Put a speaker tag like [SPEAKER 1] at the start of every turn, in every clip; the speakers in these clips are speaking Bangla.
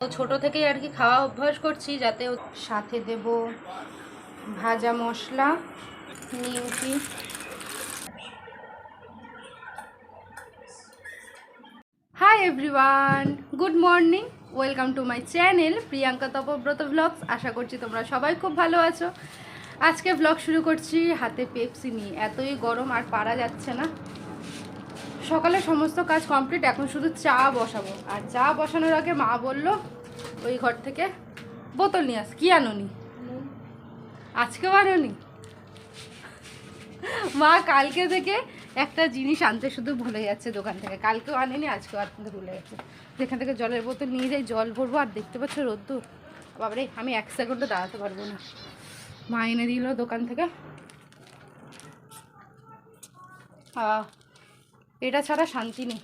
[SPEAKER 1] তো ছোট থেকেই আর কি খাওয়া অভ্যাস করছি, যাতে সাথে দেব ভাজা মশলা, নিমকি। Hi everyone, good morning, welcome to my channel Priyanka Tapabrata blogs. আশা করছি তোমরা সবাই খুব ভালো আছো। আজকে ব্লগ শুরু করছি হাতে পেপসি নিয়ে। এতই গরম আর পারা যাচ্ছে না। সকালে সমস্ত কাজ কমপ্লিট, এখন শুধু চা বসাবো। আর চা বসানোর আগে মা বলল ওই ঘর থেকে বোতল নিয়ে আস। কি আনোনি আজকেও আনোনি? মা কালকে থেকে একটা জিনিস আনতে শুধু ভুলে যাচ্ছে দোকান থেকে। কালকেও আনেনি, আজকেও আনতে ভুলে যাচ্ছে। যেখান থেকে জলের বোতল নিয়ে যাই, জল ভরবো, আর দেখতে পাচ্ছ রোদ্দুর। বাবারে, আমি 1 সেকেন্ডও দাঁড়াতে পারবো না। মা এনে দিল দোকান থেকে। এটা ছাড়া শান্তি নেই।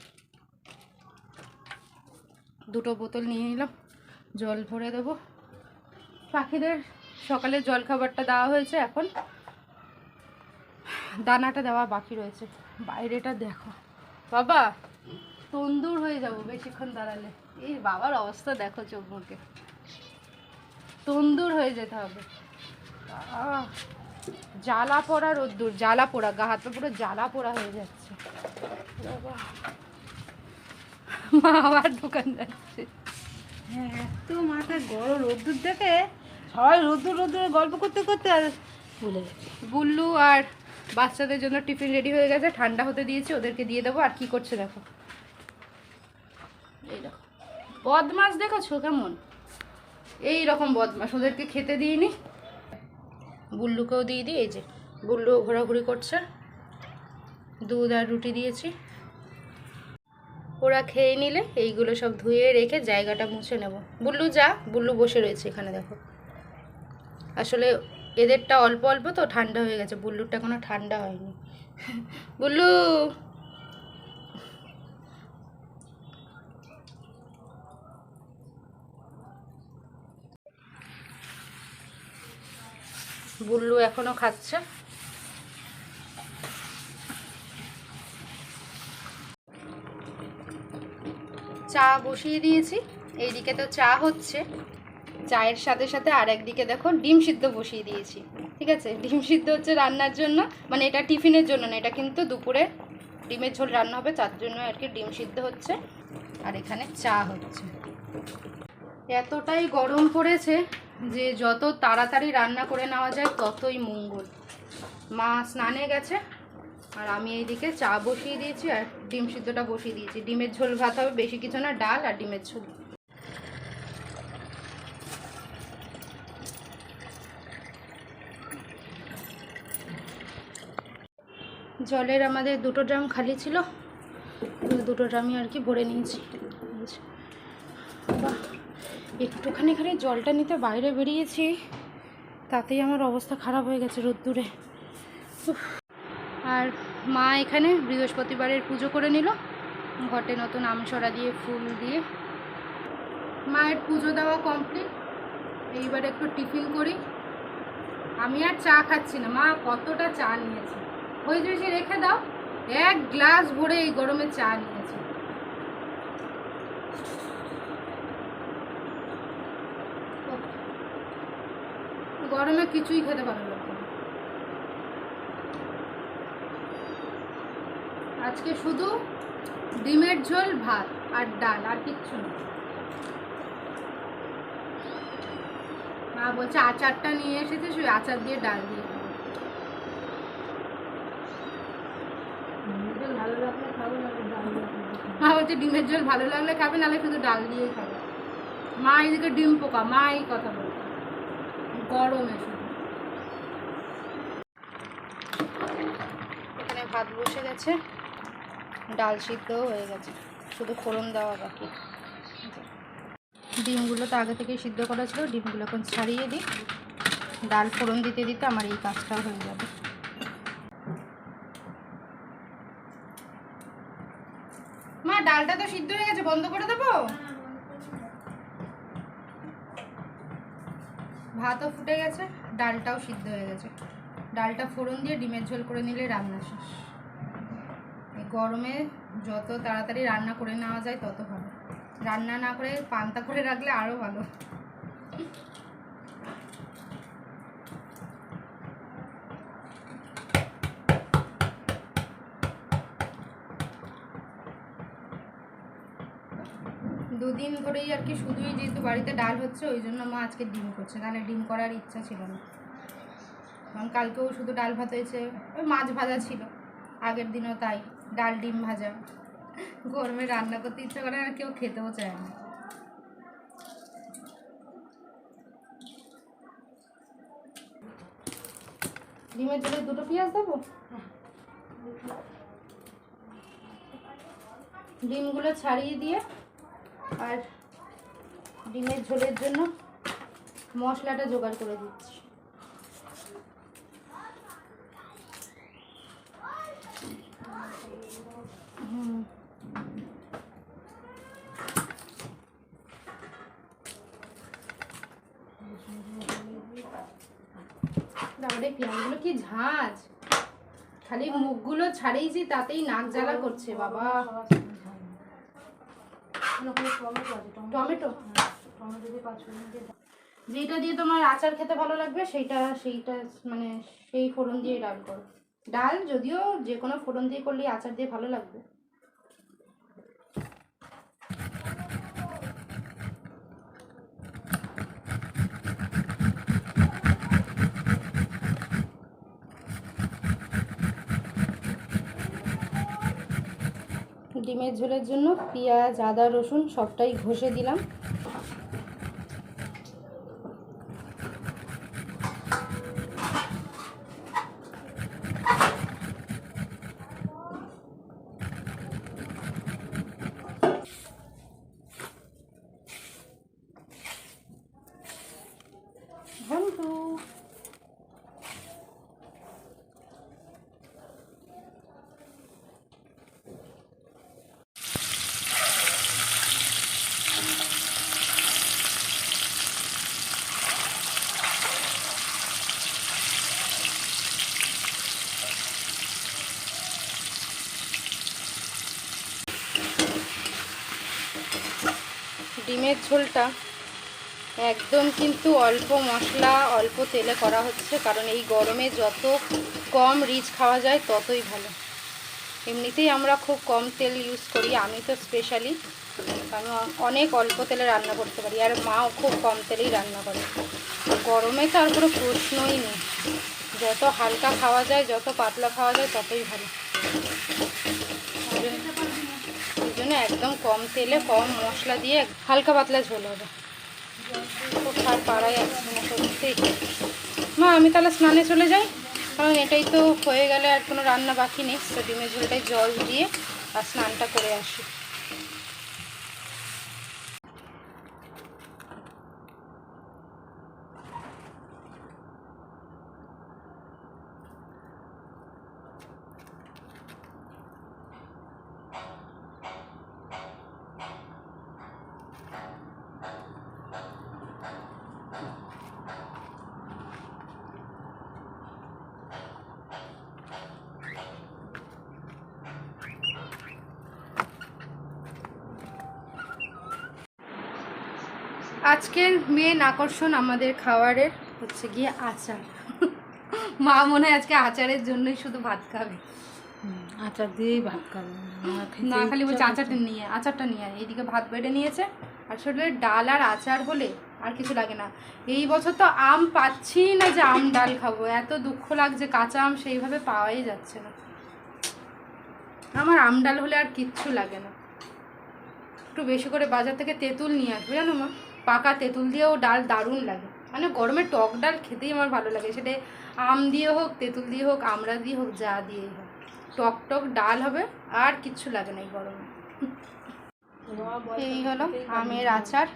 [SPEAKER 1] দুটো বোতল নিয়ে নিলাম, জল ভরে দেবো। পাখিদের সকালে জল খাবারটা দেওয়া হয়েছে, এখন দানাটা দেওয়া বাকি রয়েছে। বাইরেটা দেখো বাবা, তন্দুর হয়ে যাব বেশিক্ষণ দাঁড়ালে। এই বাবার অবস্থা দেখো, চোখ মুখে তন্দুর হয়ে যেতে হবে। জ্বালা পোড়া রোদ্দুর, জ্বালা পোড়া, গা হাত পুরো জ্বালা পোড়া হয়ে যাচ্ছে। মা আবার দোকান যাচ্ছে। হ্যাঁ, এত মাথা গরম রোদ্দুর দেখে সবাই রোদ্দুরে গল্প করতে করতে আর ভুলে গেছে। বুল্লু আর বাচ্চাদের জন্য টিফিন রেডি হয়ে গেছে, ঠান্ডা হতে দিয়েছি, ওদেরকে দিয়ে দেবো। আর কি করছে দেখো, এই দেখো বদমাস, দেখেছো কেমন? এই রকম বদমাস। ওদেরকে খেতে দিইনি, বুল্লুকেও দিয়ে দিই। এই যে বুল্লু ঘোরাঘুরি করছে। দুধ আর রুটি দিয়েছি। ওরা খেয়ে নিলে এইগুলো সব ধুয়ে রেখে জায়গাটা মুছে নেব। বুল্লু যা, বুল্লু বসে রয়েছে এখানে দেখো। আসলে এদেরটা অল্প অল্প তো ঠান্ডা হয়ে গেছে, বুল্লুরটা এখনো ঠান্ডা হয়নি। বুল্লু, বুল্লু এখনো খাচ্ছে। চা বসিয়ে দিয়েছি, এইদিকে তো চা হচ্ছে। চায়ের সাথে সাথে আর একদিকে দেখো ডিম সিদ্ধ বসিয়ে দিয়েছি। ঠিক আছে, ডিম সিদ্ধ হচ্ছে রান্নার জন্য, মানে এটা টিফিনের জন্য না, এটা কিন্তু দুপুরে ডিমের ঝোল রান্না হবে, তার জন্য আর কি ডিম সিদ্ধ হচ্ছে। আর এখানে চা হচ্ছে। এতটাই গরম পড়েছে যে যত তাড়াতাড়ি রান্না করে নেওয়া যায় ততই মঙ্গল। মা স্নানে গেছে আর আমি এইদিকে চা বসিয়ে দিয়েছি আর ডিম সিদ্ধটা বসিয়ে দিয়েছি। ডিমের ঝোল ভাত হবে, বেশি কিছু না, ডাল আর ডিমের ঝোল। জলের আমাদের 2টো ড্রাম খালি ছিল, 2টো ড্রামই আর কি ভরে নিয়েছি। বাহ, একটুখানি খালি জলটা নিতে বাইরে বেরিয়েছি, তাতেই আমার অবস্থা খারাপ হয়ে গেছে রোদ্দুরে। আর মা এখানে বৃহস্পতিবারের পুজো করে নিল, ঘটে নতুন আমসরা দিয়ে ফুল দিয়ে। মায়ের পুজো দেওয়া কমপ্লিট। এইবার একটু টিফিন করি। আমি আর চা খাচ্ছি না, মা কতটা চা নিয়েছে, ওই যে রেখে দাও। 1 গ্লাস ভরে এই গরমে চা নিয়েছে। গরমে কিছুই খেতে ভালো লাগবে না। আজকে শুধু ডিমের ঝোল, ভাত আর ডাল, আর কিচ্ছু না। মা বলছে আচারটা নিয়ে এসেছে, সেই আচার দিয়ে ডাল দিয়ে খাবো। মা বলছে ডিমের ঝোল ভালো লাগলে খাবে, নাহলে শুধু ডাল দিয়েই খাবে। মা এদিকে ডিম পোকা, মা এই কথা বলছে গরমে। শুধু এখানে ভাত বসে গেছে, ডাল সিদ্ধও হয়ে গেছে, শুধু ফোড়ন দেওয়া বাকি। ডিমগুলো তো আগে থেকেই সিদ্ধ করা ছিল, ডিমগুলো এখন ছাড়িয়ে দিই। ডাল ফোড়ন দিতে দিতে আমার এই কাজটাও হয়ে যাবে। মা ডালটা তো সিদ্ধ হয়ে গেছে, বন্ধ করে দেবো? ভাতও ফুটে গেছে, ডালটাও সিদ্ধ হয়ে গেছে। ডালটা ফোড়ন দিয়ে ডিমের ঝোল করে নিলে রান্না শেষ। এই গরমে যত তাড়াতাড়ি রান্না করে নেওয়া যায় তত ভালো। রান্না না করে পান্তা করে রাখলে আরও ভালো। দুদিন ধরেই আর কি শুধুই যেহেতু বাড়িতে ডাল হচ্ছে ওই জন্য মা আজকে ডিম করছে, তাহলে ডিম করার ইচ্ছা ছিল না। কারণ কালকেও শুধু ডাল ভাত হয়েছে, ওই মাছ ভাজা ছিল আগের দিনও, তাই ডাল ডিম ভাজা। গরমে রান্না করতে ইচ্ছা করে আর কেউ খেতেও চায় না। ডিমের জলে 2টো পেঁয়াজ দেবো। ডিমগুলো ছাড়িয়ে দিয়ে আর ডিমের ঝোলের জন্য মশলাটা জোগাড় করে দিচ্ছি। তারপরে পেঁয়াজগুলো কি ঝাঁজ, খালি মুখগুলো ছাড়িয়েছি তাতেই নাক জ্বালা করছে বাবা। টমেটো যেটা দিয়ে তোমার আচার খেতে ভালো লাগবে সেইটা মানে সেই ফোড়ন দিয়ে ডাল করো। ডাল যদিও যে কোনো ফোড়ন দিয়ে করলে আচার দিয়ে ভালো লাগবে। ডিমের ঝোলের জন্য পেঁয়াজ, আদা, রসুন সবটাই ঘষে দিলাম। ডিমের ঝোলটা একদম কিন্তু অল্প মশলা অল্প তেলে করা হচ্ছে, কারণ এই গরমে যত কম রিচ খাওয়া যায় ততই ভালো। এমনিতেই আমরা খুব কম তেল ইউজ করি, আমি তো স্পেশালি, আমি অনেক অল্প তেলে রান্না করতে পারি, আর মাও খুব কম তেলেই রান্না করে। গরমে তো আর কোনো প্রশ্নই নেই, যত হালকা খাওয়া যায় যত পাতলা খাওয়া যায় ততই ভালো। এই জন্য একদম কম তেলে কম মশলা দিয়ে হালকা পাতলা ঝোল হবে। খুব আর পাড়া যাচ্ছে না সত্যি। মা আমি তাহলে স্নানে চলে যাই, কারণ এটাই তো হয়ে গেলে আর কোনো রান্না বাকি নেই। তো ডিমের ঝোলটাই জল দিয়ে আর স্নানটা করে আসি। আজকের মেন আকর্ষণ আমাদের খাবারের হচ্ছে গিয়ে আচার। মা মনে হয় আজকে আচারের জন্যই শুধু ভাত খাবে,
[SPEAKER 2] আচার দিয়েই ভাত খাবে
[SPEAKER 1] না খালি বলছে আচারটা নিয়ে এইদিকে ভাত বেড়ে নিয়েছে। আসলে ডাল আর আচার হলে আর কিছু লাগে না। এই বছর তো আম পাচ্ছি না যে আম ডাল খাবো, এত দুঃখ লাগছে, কাঁচা আম সেইভাবে পাওয়াই যাচ্ছে না। আমার আম ডাল হলে আর কিচ্ছু লাগে না। একটু বেশি করে বাজার থেকে তেঁতুল নিয়ে আসবে, জানো মা, পাকা তেঁতুল দিয়েও ডাল দারুণ লাগে। মানে গরমে টক ডাল খেতেই আমার ভালো লাগে, সেটা আম দিয়ে হোক, তেঁতুল দিয়ে হোক, আমড়া দিয়ে হোক, যা দিয়েই হোক, টক টক ডাল হবে, আর কিচ্ছু লাগে না এই গরমে। এই হলো আমের আচার।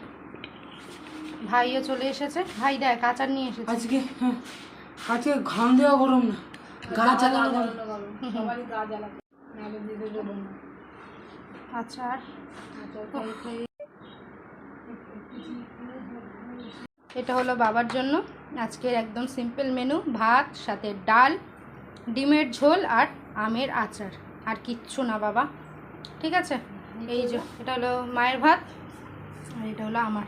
[SPEAKER 1] ভাইও চলে এসেছে। ভাই দেখ আচার নিয়ে এসেছে
[SPEAKER 2] আজকে। আজকে ঘাম দেওয়া গরম না, গা জ্বালানো গরম।
[SPEAKER 1] সবারই গা জ্বালানো। আচার এটা হলো বাবার জন্য আজকের একদম সিম্পল মেনু, ভাত সাথে ডাল, ডিমের ঝোল আর আমের আচার, আর কিচ্ছু না বাবা। ঠিক আছে, এই যে এটা হলো মায়ের ভাত, আর এটা হলো আমার।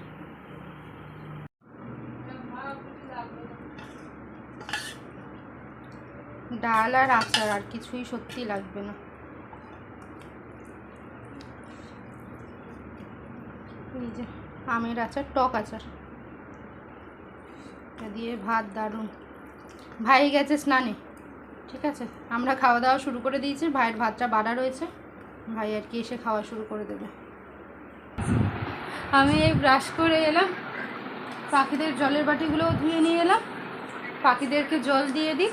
[SPEAKER 1] ডাল আর আচার, আর কিছুই সত্যি লাগবে না। এই যে আমের আচার, টক আচার, এটা দিয়ে ভাত দারুণ। ভাই গেছে স্নানে, ঠিক আছে, আমরা খাওয়া দাওয়া শুরু করে দিয়েছি। ভাইয়ের ভাতটা বাড়া রয়েছে, ভাই আর কি এসে খাওয়া শুরু করে দেবে। আমি এই ব্রাশ করে এলাম, পাখিদের জলের বাটিগুলোও ধুয়ে নিয়ে এলাম, পাখিদেরকে জল দিয়ে দিই।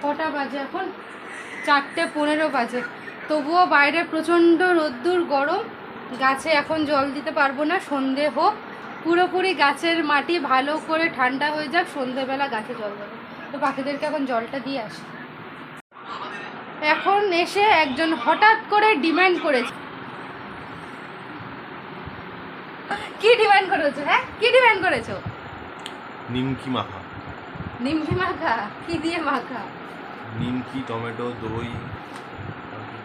[SPEAKER 1] কটা বাজে এখন? 4:15 বাজে। তবুও বাইরে প্রচণ্ড রোদ্দুর, গরম, গাছে এখন জল দিতে পারবো না। সন্ধে হোক, পুরোপুরি গাছের মাটি ভালো করে ঠান্ডা হয়ে যাক, সন্ধেবেলা গাছে জল দেবো। তো পাখিদেরকে এখন জলটা দিয়ে আসি। এখন এসে একজন হঠাৎ করে ডিমান্ড করেছে। কি ডিমান্ড করেছো? হ্যাঁ, কি ডিমান্ড করেছো?
[SPEAKER 3] নিমকি মাখা।
[SPEAKER 1] নিমকি মাখা? কি দিয়ে মাখা?
[SPEAKER 3] নিমকি, টমেটো, দই।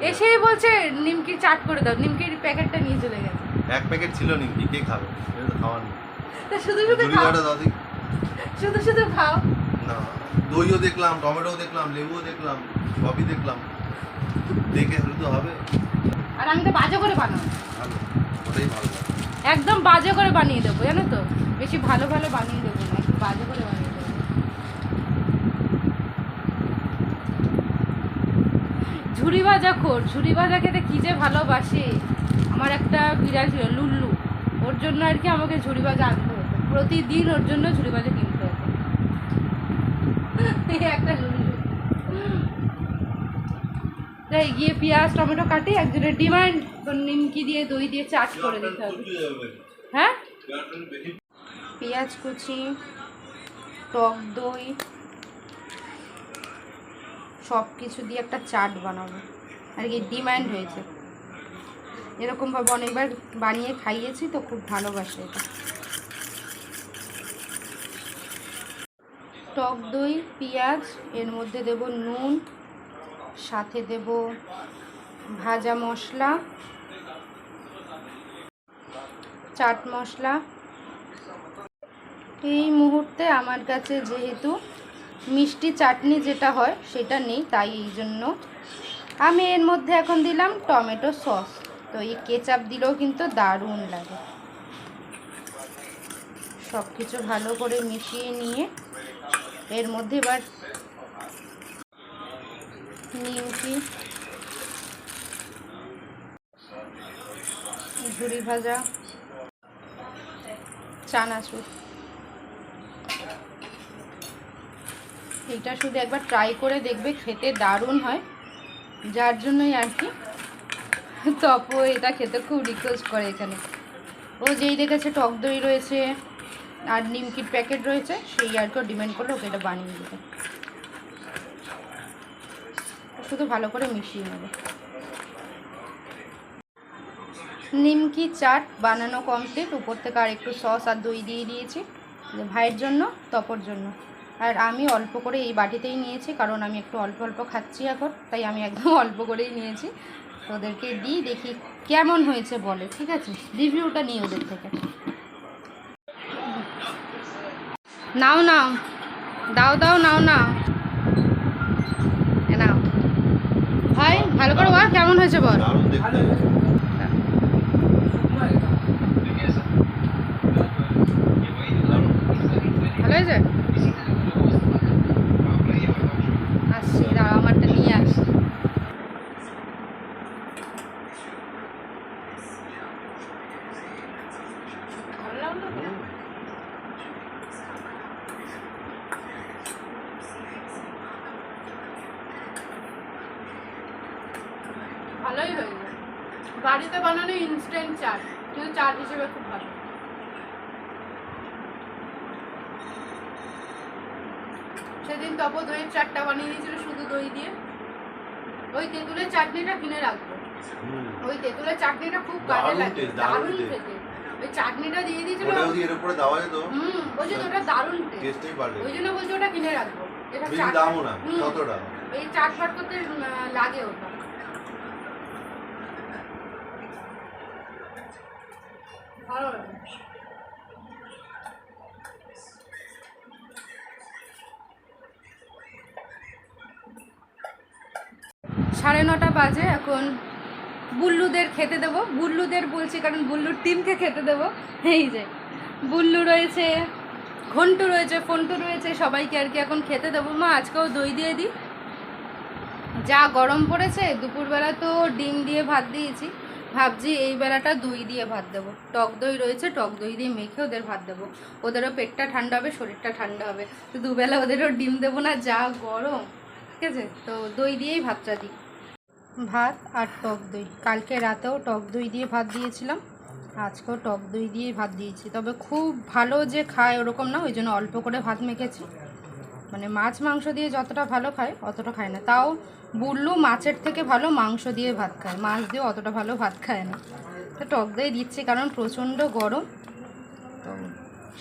[SPEAKER 1] এসেই বলছে নিমকি চাট করে দাও। নিমকির প্যাকেটটা নিয়ে চলে গেছে।
[SPEAKER 3] এক প্যাকেট ছিল নিমকি, কে খাবে? এটা তো খাওয়ার নেই।
[SPEAKER 1] তা শুধু শুধু
[SPEAKER 3] ঝুড়ি
[SPEAKER 1] খাও,
[SPEAKER 3] দাও দাদি।
[SPEAKER 1] শুধু শুধু খাও।
[SPEAKER 3] না, দইও দেখলাম, টমেটোও দেখলাম, লেবুও দেখলাম, সবই দেখলাম। দেখে হলে তো হবে।
[SPEAKER 1] আর আমি তো বাজে করে বানাবো,
[SPEAKER 3] ভালো, ওটাই ভালো।
[SPEAKER 1] একদম বাজে করে বানিয়ে দেবো, জানো তো। বেশি ভালো ভালো বানিয়ে দেবো না, একটু বাজে করে বানিয়ে দেবো। ঝুড়ি ভাজা খোর, ঝুড়ি ভাজা খেতে কী যে ভালোবাসে। আমার একটা বিড়াল ছিল লুল্লু, ওর জন্য আর কি আমাকে ঝুড়ি ভাজা আনতে হতো, প্রতিদিন ওর জন্য ঝুড়ি ভাজা কিনতে হতো। এই একটা লুল্লু। তাই গিয়ে পেঁয়াজ টমেটো কাটি, একজনের ডিমান্ড নিমকি দিয়ে দই দিয়ে চাট করে দিতে হবে। হ্যাঁ, পেঁয়াজ কুচি, টক দই, সব কিছু দিয়ে একটা চাট বানাবো আর কি, ডিমান্ড হয়েছে। এরকমভাবে অনেকবার বানিয়ে খাইয়েছি তো, খুব ভালোবাসে এটা। টক দই, পেঁয়াজ, এর মধ্যে দেব নুন, সাথে দেব ভাজা মশলা, চাট মশলা। এই মুহূর্তে আমার কাছে যেহেতু মিষ্টি চাটনি যেটা হয় সেটা নেই, তাই এই জন্য আমি এর মধ্যে এখন দিলাম টমেটো সস। তো এই কেচাপ দিলেও কিন্তু দারুণ লাগে। সব কিছু ভালো করে মিশিয়ে নিয়ে এর মধ্যে এবার নিমকি, ঝুড়ি ভাজা, চানাচুর, এইটা শুধু একবার ট্রাই করে দেখবে, খেতে দারুণ হয়। যার জন্যই আর কি তপু এটা খেতে খুব রিকোয়েস্ট করে। এখানে ও যেই দেখেছে টক দই রয়েছে আর নিমকির প্যাকেট রয়েছে, সেই আর কেউ ডিমান্ড করলে ওকে এটা বানিয়ে দেবে। শুধু ভালো করে মিশিয়ে নেবে। নিমকি চাট বানানো কমপ্লিট। উপর থেকে আর একটু সস আর দই দিয়ে দিয়েছি ভাইয়ের জন্য, তপর জন্য। আর আমি অল্প করে এই বাটিতেই নিয়েছি, কারণ আমি একটু অল্প অল্প খাচ্ছি এখন, তাই আমি একদম অল্প করেই নিয়েছি। ওদেরকে দিই, দেখি কেমন হয়েছে বলে, ঠিক আছে, রিভিউটা নিই ওদের থেকে। নাও নাও, দাও দাও, নাও নাও, নাও ভাই, ভালো করে বল কেমন হয়েছে বল।
[SPEAKER 3] দারুণ দেখতে।
[SPEAKER 1] ভালো হয়েছে? আসছি, দাঁড়া আমারটা নিয়ে আসি। ভালোই হয়েছে, বাড়িতে বানানো ইনস্ট্যান্ট চাট, কিন্তু চাট হিসেবে খুব ভালো। সেদিন তপ দইয়ের চাটটা বানিয়ে দিয়েছিল শুধু দই দিয়ে। ওই তেঁতুলের চাটনিটা কিনে রাখবো, ওই তেঁতুলের চাটনিটা খুব কাজে লাগে, দারুণ খেতে। ওই চাটনিটা দিয়ে দিয়েছিল,
[SPEAKER 3] ওটাও দিয়ে এর উপরে দেওয়া যেত।
[SPEAKER 1] বলছি তো ওটা দারুণ
[SPEAKER 3] টেস্টই পাল্টে।
[SPEAKER 1] ওই জন্য বলছি ওটা কিনে রাখবো। এটা
[SPEAKER 3] বেশি
[SPEAKER 1] চাট
[SPEAKER 3] দামও না, কত টাকা?
[SPEAKER 1] এই চাট ফাট করতে লাগে ওটা। ভালো লাগে। 9:30 বাজে। এখন বুল্লুদের খেতে দেবো, বুল্লুদের বলছি কারণ বুল্লুর টিমকে খেতে দেবো। এই যে বুল্লু রয়েছে, ঘন্টু রয়েছে, ফন্টু রয়েছে, সবাইকে আর কি এখন খেতে দেবো। মা আজকেও দই দিয়ে দিই, যা গরম পড়েছে। দুপুরবেলা তো ডিম দিয়ে ভাত দিয়েছি, ভাবছি এই বেলাটা দই দিয়ে ভাত দেবো। টক দই রয়েছে, টক দই দিয়ে মেখে ওদের ভাত দেবো। ওদেরও পেটটা ঠান্ডা হবে, শরীরটা ঠান্ডা হবে। তো দুবেলা ওদেরও ডিম দেবো না, যা গরম। ঠিক আছে, তো দই দিয়েই ভাতটা দিই। ভাত আর টক দই, কালকে রাতেও টক দই দিয়ে ভাত দিয়েছিলাম, আজকেও টক দই দিয়েই ভাত দিয়েছি। তবে খুব ভালো যে খায় ওরকম না, ওই জন্য অল্প করে ভাত মেখেছি। মানে মাছ মাংস দিয়ে যতটা ভালো খায় অতটা খায় না। তাও বুল্লু মাছের থেকে ভালো মাংস দিয়ে ভাত খায়, মাছ দিয়ে অতটা ভালো ভাত খায় না। তো টক দই দিচ্ছি কারণ প্রচণ্ড গরম, তো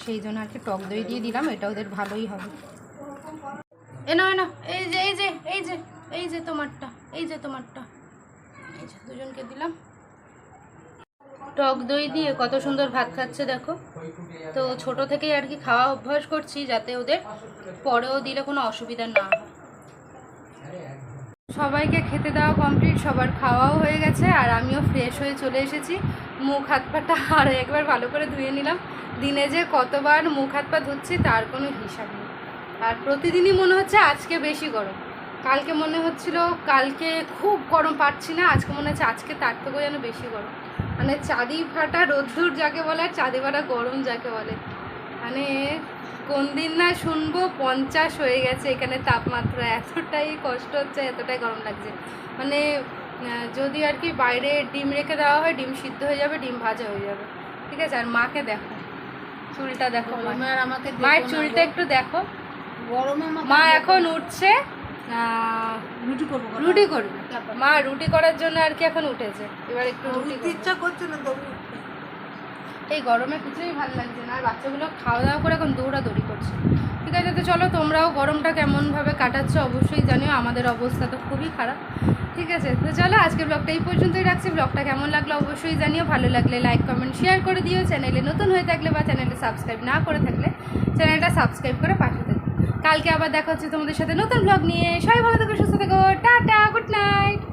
[SPEAKER 1] সেই জন্য আর কি টক দই দিয়ে দিলাম, এটা ওদের ভালোই হবে। এনো এনো, এই যে এই যে এই যে এই যে তোমারটা, এই যে তোমারটা, এই যে দুজনকে দিলাম। টক দই দিয়ে কত সুন্দর ভাত খাচ্ছে দেখো। তো ছোট থেকেই আর কি খাওয়া অভ্যাস করছি, যাতে ওদের পরেও দিলে কোনো অসুবিধা না হয়। সবাইকে খেতে দেওয়া কমপ্লিট, সবার খাওয়াও হয়ে গেছে, আর আমিও ফ্রেশ হয়ে চলে এসেছি। মুখ হাত পাটা আর একবার ভালো করে ধুয়ে নিলাম। দিনে যে কতবার মুখ হাত পা ধুচ্ছি তার কোনো হিসাব নেই। আর প্রতিদিনই মনে হচ্ছে আজকে বেশি গরম। কালকে মনে হচ্ছিল কালকে খুব গরম পাচ্ছি না, আজকে মনে হচ্ছে আজকে তার থেকেও যেন বেশি গরম। মানে চাঁদি ফাটা রোদ্দুর যাকে বলে আর চাঁদি ফাটা গরম যাকে বলে। মানে কোন দিন না শুনবো 50 হয়ে গেছে এখানে তাপমাত্রা, এতটাই কষ্ট হচ্ছে, এতটাই গরম লাগছে। মানে যদি আর কি বাইরে ডিম রেখে দেওয়া হয়, ডিম সিদ্ধ হয়ে যাবে, ডিম ভাজা হয়ে যাবে। ঠিক আছে, আর মাকে দেখো, চুলটা দেখো, মায়ের চুলটা একটু দেখো। মা এখন উঠছে, রুটি করবে। মা রুটি করার জন্য আর কি এখন উঠেছে, এবার একটু রুটি
[SPEAKER 2] ইচ্ছা করছে না তবে
[SPEAKER 1] এই গরমে কিছুই ভালো লাগছে না। আর বাচ্চাগুলো খাওয়া দাওয়া করে এখন দৌড়াদৌড়ি করছে। ঠিক আছে, তো চলো তোমরাও গরমটা কেমনভাবে কাটাচ্ছ অবশ্যই জানিও, আমাদের অবস্থা তো খুবই খারাপ। ঠিক আছে, তো চলো আজকে ব্লগটা এই পর্যন্তই রাখছি। ব্লগটা কেমন লাগলো অবশ্যই জানিও, ভালো লাগলে লাইক কমেন্ট শেয়ার করে দিও। চ্যানেলে নতুন হয়ে থাকলে বা চ্যানেলটা সাবস্ক্রাইব না করে থাকলে চ্যানেলটা সাবস্ক্রাইব করে পাশে থাকো। কালকে আবার দেখা হচ্ছে তোমাদের সাথে নতুন ব্লগ নিয়ে। সবাই ভালো থেকো, সুস্থ থেকো, টাটা, গুড নাইট।